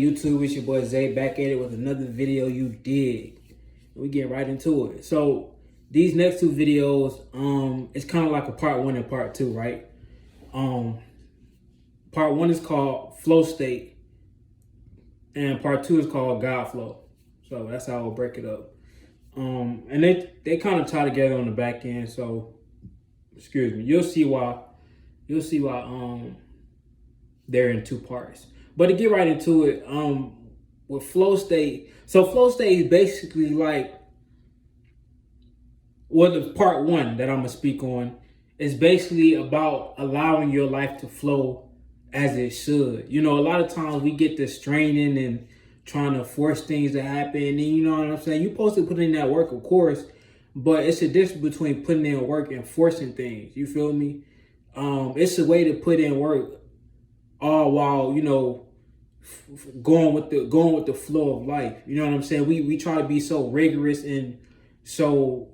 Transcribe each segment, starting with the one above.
YouTube? It's your boy Zay back at it with another video you dig. We get right into it. So these next two videos, it's kind of like a part one and part two, right? Part one is called Flow State, and part two is called God Flow. So that's how I'll break it up. And they kind of tie together on the back end. So excuse me, you'll see why they're in two parts. But to get right into it, with Flow State, so Flow State is basically like, well, the part one that I'm gonna speak on is basically about allowing your life to flow as it should. You know, a lot of times we get this straining and trying to force things to happen, and you know what I'm saying? You're supposed to put in that work, of course, but it's a difference between putting in work and forcing things. You feel me? It's a way to put in work all while, you know, going with the flow of life. You know what I'm saying? We try to be so rigorous and so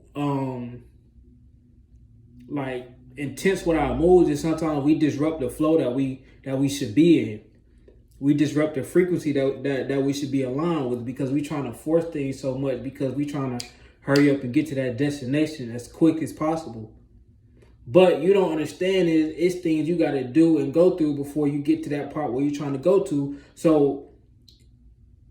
like intense with our moves, and sometimes we disrupt the flow that we should be in. We disrupt the frequency that we should be aligned with, because we trying to force things so much, because we trying to hurry up and get to that destination as quick as possible. But you don't understand it's things you got to do and go through before you get to that part where you're trying to go to. So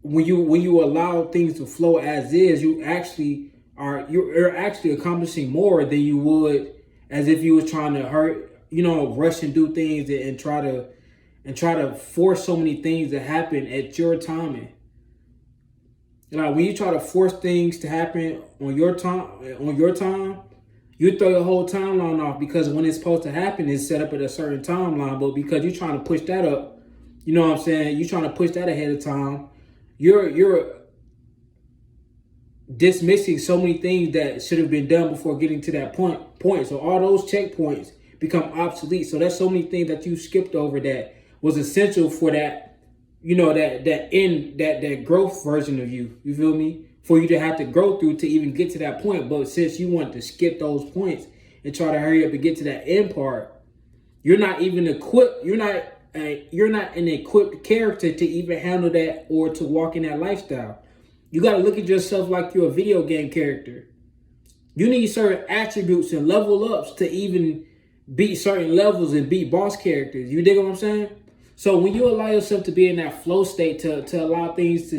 when you allow things to flow as is, you're actually accomplishing more than you would as if you was trying to rush and do things and try to force so many things to happen at your timing. Like when you try to force things to happen on your time, you throw your whole timeline off, because when it's supposed to happen, it's set up at a certain timeline. But because you're trying to push that up, you know what I'm saying? You're trying to push that ahead of time. You're dismissing so many things that should have been done before getting to that point. So all those checkpoints become obsolete. So there's so many things that you skipped over that was essential for that, you know, that growth version of you. You feel me? For you to have to grow through to even get to that point. But since you want to skip those points and try to hurry up and get to that end part, you're not even equipped. You're not an equipped character to even handle that or to walk in that lifestyle. You got to look at yourself like you're a video game character. You need certain attributes and level ups to even beat certain levels and beat boss characters. You dig what I'm saying? So when you allow yourself to be in that flow state, to allow things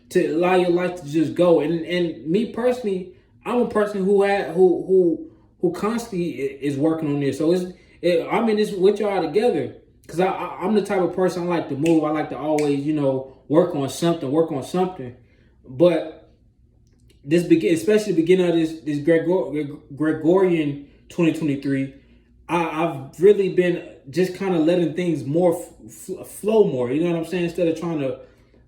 to allow your life to just go. And me personally, I'm a person who constantly is working on this. So I'm in this with y'all together, because I'm the type of person, I like to move. I like to always, you know, work on something. But especially the beginning of this Gregorian 2023, I've really been just kind of letting things more flow more. You know what I'm saying? Instead of trying to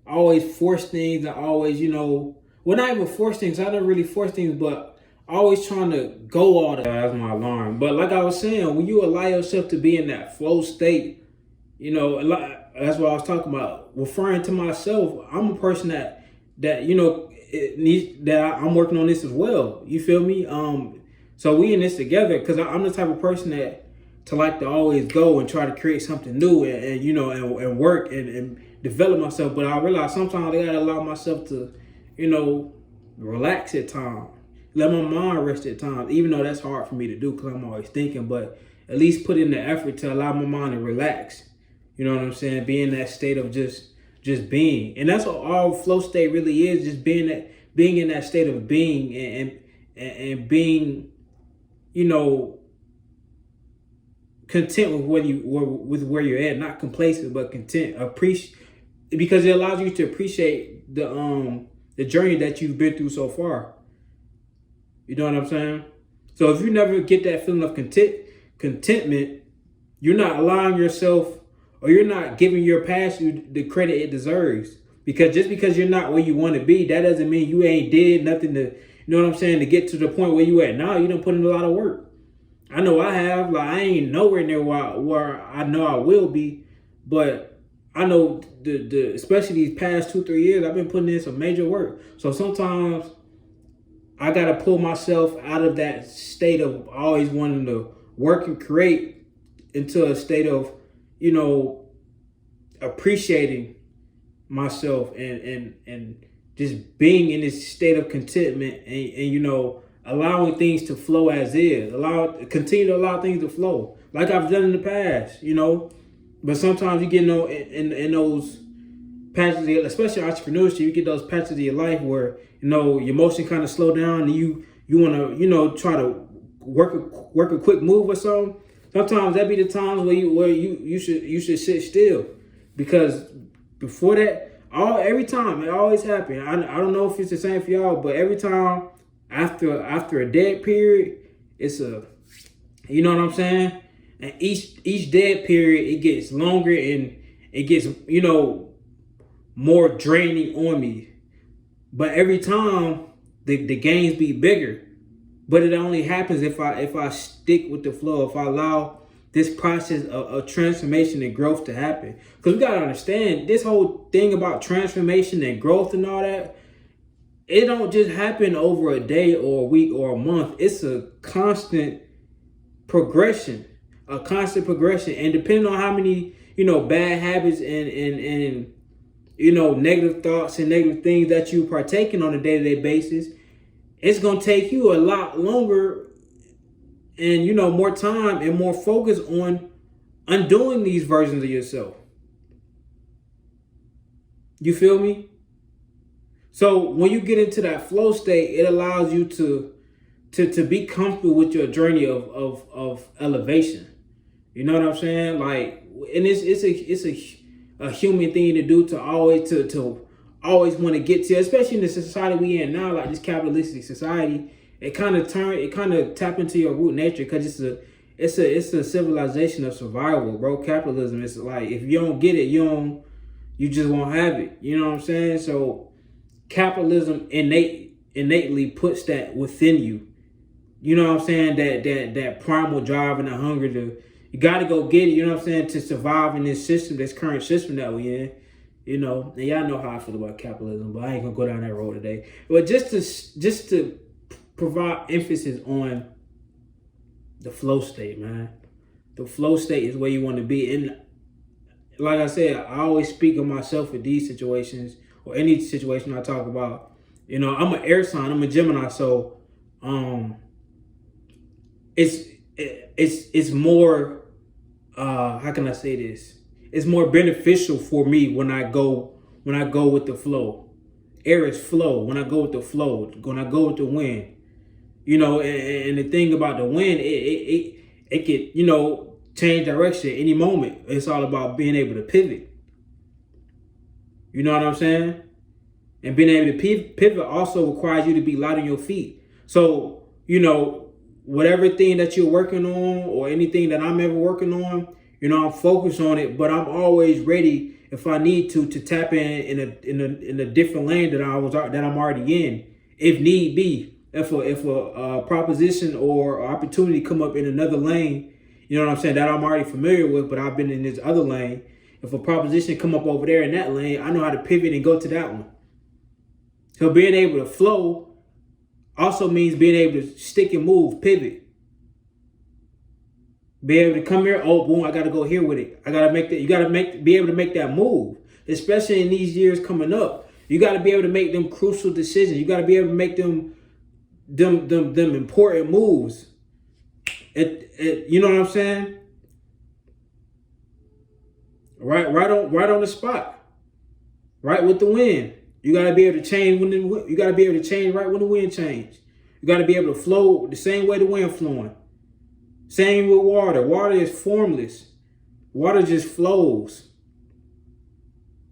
always force things, and always, you know, well, not even force things. I don't really force things, but always trying to go all the. That's my alarm. But like I was saying, when you allow yourself to be in that flow state, you know, that's what I was talking about. Referring to myself, I'm a person that you know, I'm working on this as well. You feel me? So we in this together, because I'm the type of person that to like to always go and try to create something new and you know, and work and develop myself. But I realize sometimes I gotta allow myself to, you know, relax at times, let my mind rest at times, even though that's hard for me to do because I'm always thinking. But at least put in the effort to allow my mind to relax. You know what I'm saying? Be in that state of just being. And that's what all flow state really is, just being in that state of being and being, you know, content with where you're at, not complacent, but content, because it allows you to appreciate the journey that you've been through so far. You know what I'm saying? So if you never get that feeling of contentment, you're not allowing yourself, or you're not giving your past the credit it deserves. Because just because you're not where you want to be, that doesn't mean you ain't did nothing to, you know what I'm saying, to get to the point where you at now. You done put in a lot of work. I know I have. Like, I ain't nowhere near where I know I will be, but I know the especially these past 2-3 years, I've been putting in some major work. So sometimes I gotta pull myself out of that state of always wanting to work and create into a state of, you know, appreciating myself and just being in this state of contentment and allowing things to flow as is. Continue to allow things to flow like I've done in the past, But sometimes you get in those patches, especially entrepreneurship, you get those patches of your life where your emotion kind of slow down and you want to try to work a quick move or something. Sometimes that be the times where you should sit still, because before that, every time it always happens. I don't know if it's the same for y'all, but every time after a dead period, it's you know what I'm saying? And each dead period, it gets longer and it gets more draining on me. But every time the gains be bigger. But it only happens if I stick with the flow, if I allow this process of transformation and growth to happen. Because we gotta understand, this whole thing about transformation and growth and all that, it don't just happen over a day or a week or a month. It's a constant progression. And depending on how many, bad habits and negative thoughts and negative things that you partaking on a day-to-day basis, it's going to take you a lot longer and, more time and more focus on undoing these versions of yourself. You feel me? So when you get into that flow state, it allows you to be comfortable with your journey of elevation. You know what I'm saying? Like, and it's a human thing to do, to always want to get to, especially in the society we in now, like this capitalistic society. It kind of tap into your root nature, because it's a civilization of survival, bro. Capitalism, it's like, if you don't get it, you just won't have it. You know what I'm saying? So capitalism innately puts that within you. You know what I'm saying? That primal drive and the hunger you got to go get it. You know what I'm saying? To survive in this system, this current system that we in. And y'all know how I feel about capitalism, but I ain't gonna go down that road today. But just to provide emphasis on the flow state, man. The flow state is where you want to be. And like I said, I always speak of myself in these situations, or any situation I talk about. I'm an air sign, I'm a Gemini, so it's more how can I say this? It's more beneficial for me when I go with the flow. Air is flow. When I go with the flow, when I go with the wind, and the thing about the wind, it could change direction at any moment. It's all about being able to pivot. You know what I'm saying? And being able to pivot also requires you to be light on your feet. So whatever thing that you're working on, or anything that I'm ever working on, I'm focused on it, but I'm always ready if I need to tap in a different lane that I'm already in, if need be. If a proposition or opportunity come up in another lane, you know what I'm saying, that I'm already familiar with, but I've been in this other lane. If a proposition come up over there in that lane, I know how to pivot and go to that one. So being able to flow also means being able to stick and move, pivot. Be able to come here, oh boom, I gotta go here with it. I gotta make that. You gotta be able to make that move, especially in these years coming up. You gotta be able to make them crucial decisions. You gotta be able to make them important moves. You know what I'm saying? Right on the spot. Right with the wind. You gotta be able to change you gotta be able to change right when the wind changes. You gotta be able to flow the same way the wind flowing. Same with water. Water is formless. Water just flows.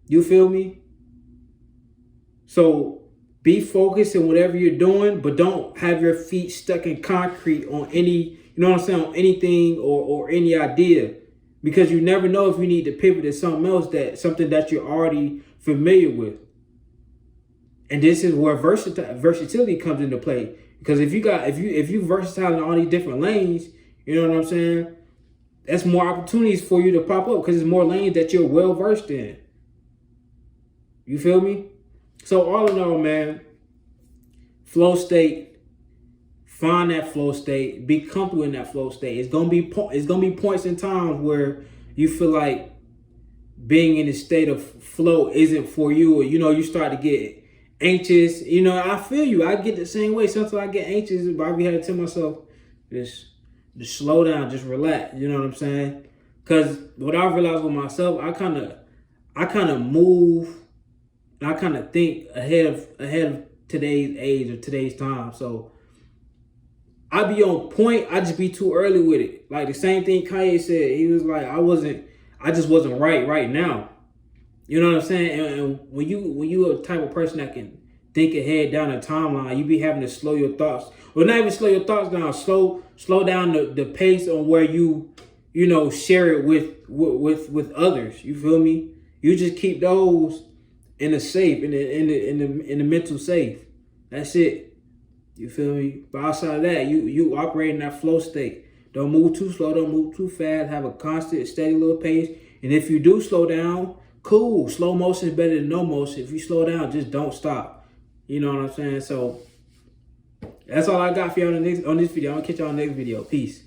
You feel me? So be focused in whatever you're doing, but don't have your feet stuck in concrete on any, on anything or any idea. Because you never know if you need to pivot to something else, something that you're already familiar with. And this is where versatility comes into play. Because if you versatile in all these different lanes, you know what I'm saying? That's more opportunities for you to pop up, because there's more lanes that you're well versed in. You feel me? So all in all, man, flow state, find that flow state, be comfortable in that flow state. It's gonna be points in times where you feel like being in a state of flow isn't for you, or you start to get anxious. I feel you. I get the same way. Sometimes I get anxious, but I be having to tell myself, just slow down, just relax. You know what I'm saying? Because what I realized with myself, I kind of move, and I kind of think ahead of today's age or today's time. So I be on point. I just be too early with it. Like the same thing Kanye said. He was like, I just wasn't right now. You know what I'm saying? And when you a type of person that can think ahead down a timeline, you be having to slow your thoughts. Well, not even slow your thoughts down. Slow down the pace on where you share it with others. You feel me? You just keep those in the safe, in the mental safe. That's it. You feel me? But outside of that, you operate in that flow state. Don't move too slow. Don't move too fast. Have a constant, steady little pace. And if you do slow down, cool. Slow motion is better than no motion. If you slow down, just don't stop. You know what I'm saying? So that's all I got for you on this video. I'm gonna catch y'all on the next video. Peace.